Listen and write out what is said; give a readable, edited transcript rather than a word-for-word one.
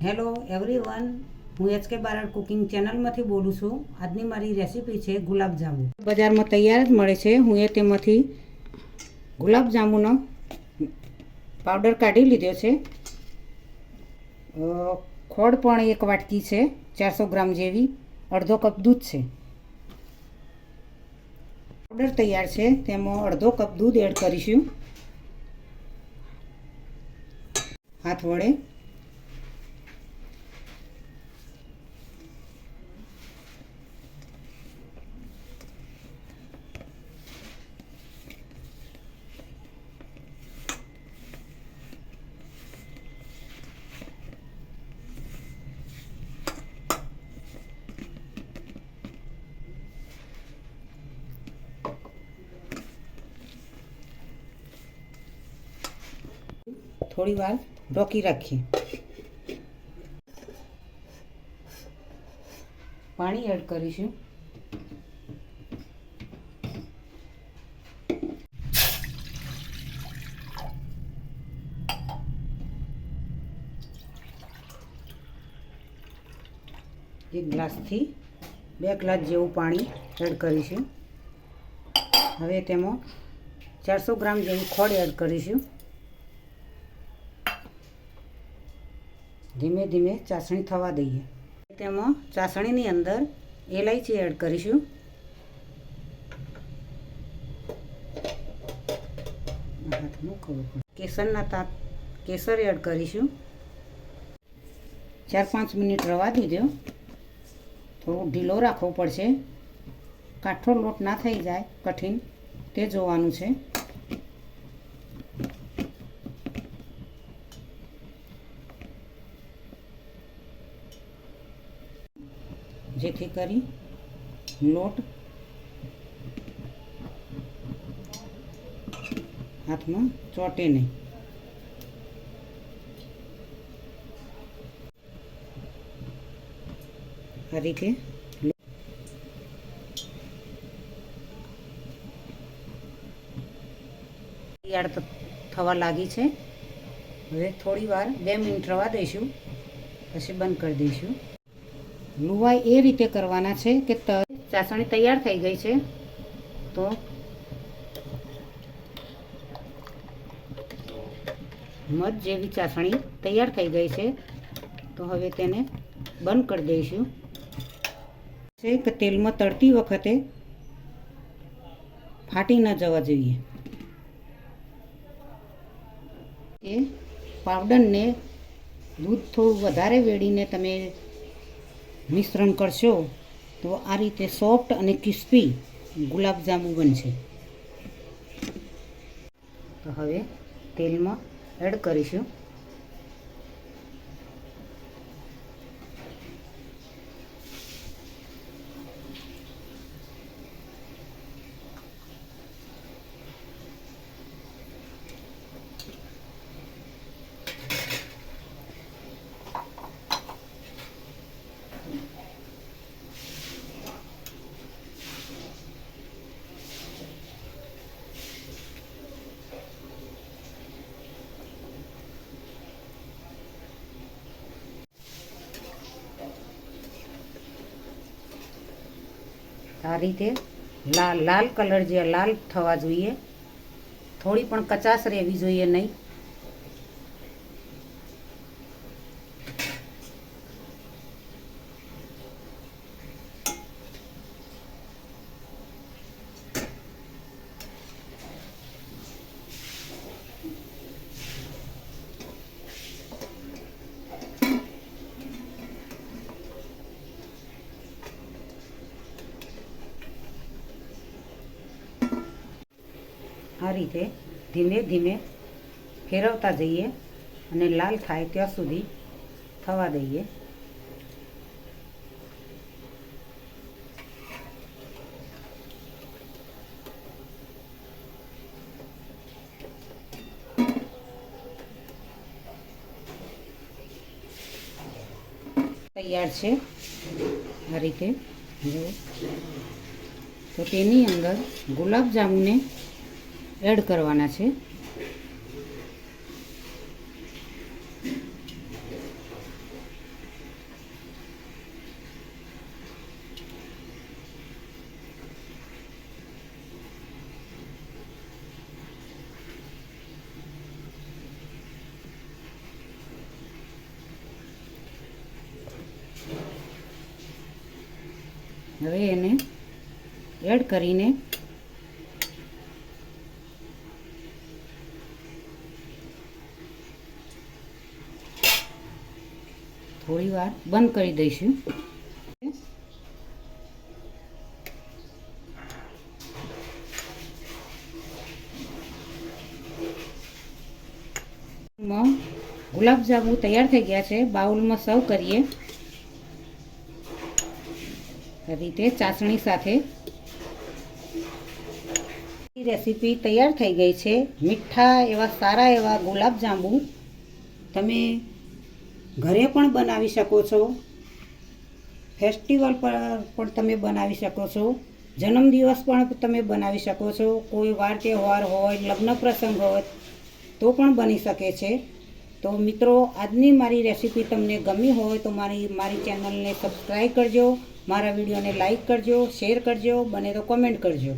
Hello everyone, હું H K Barad cooking ચેનલમાંથી બોલું છું. આજની મારી રેસીપી છે ગુલાબજાંબુ. બજારમાં તૈયાર જ મળે છે. હું તેમાંથી ગુલાબજાંબુનો પાવડર કાઢી લીધો છે. ખોળ પણ એક વાટકી છે, 400 ગ્રામ જેવી. અડધો કપ દૂધ છે. પાવડર તૈયાર છે, તેમાં અડધો કપ દૂધ એડ કરીશું હાથ વડે. થોડી વાર ઢોકી રાખીએ. પાણી એડ કરીશું. એક ગ્લાસથી 2 ગ્લાસ જેવું પાણી એડ કરીશું. હવે તેમાં 400 ગ્રામ જેવી ખોળ એડ કરીશું. ધીમે ધીમે ચાસણી થવા દઈએ. તેમાં ચાસણીની અંદર એલાયચી એડ કરીશું. કેસર એડ કરીશું. 4-5 મિનિટ રવા દીધો. થોડું ઢીલો રાખવો પડશે, કાઠો લોટ ના થઈ જાય કઠિન, તે જોવાનું છે. જેથી કરી લોટ હાથમાં ચોંટે નહીં. આ રીતે તૈયાર થવા લાગી છે. હવે થોડી વાર 2 મિનિટ રવા દઈશું, પછી બંધ કરી દઈશું. લુવાઈ એ રીતે કરવાના છે કે ચાસણી તૈયાર થઈ ગઈ છે, તો મધ જેવી ચાસણી તૈયાર થઈ ગઈ છે, તો હવે તેને બંધ કરી દઈશું. છે કે તેલમાં તળતી વખતે ફાટી ન જવા જોઈએ. એ પાવડરને દૂધ થોડું વધારે વેડીને તમે મિશ્રણ કરશો તો આ રીતે સોફ્ટ અને ક્રિસ્પી ગુલાબજાંબુ બનશે. તો હવે તેલમાં એડ કરીશું. આ રીતે લાલ કલર જે લાલ થવા જોઈએ, થોડી પણ કચાશ રહેવી જોઈએ નહીં. આ રીતે ધીમે ધીમે ફેરવતા જઈએ અને લાલ થાય ત્યાં સુધી થવા દઈએ. તૈયાર છે આ રીતે. તો તેની અંદર ગુલાબજાંબુને એડ કરવાના છે. હવે એને એડ કરીને થોડી વાર બંધ કરી દઈશું. ગુલાબજાંબુ તૈયાર થઈ ગયા છે. બાઉલમાં સર્વ કરીએ. આ રીતે ચાસણી સાથે રેસીપી તૈયાર થઈ ગઈ છે. મીઠા એવા સારા એવા ગુલાબજાંબુ તમે ઘરે પણ બનાવી શકો છો. ફેસ્ટિવલ પર પણ તમે બનાવી શકો છો. જન્મદિવસ પણ તમે બનાવી શકો છો. કોઈ વાર તહેવાર હોય, લગ્ન પ્રસંગ હોય તો પણ બની શકે છે. તો મિત્રો, આજની મારી રેસીપી તમને ગમી હોય તો મારી ચેનલને સબસ્ક્રાઈબ કરજો, મારા વિડીયોને લાઈક કરજો, શેર કરજો, બને તો કોમેન્ટ કરજો.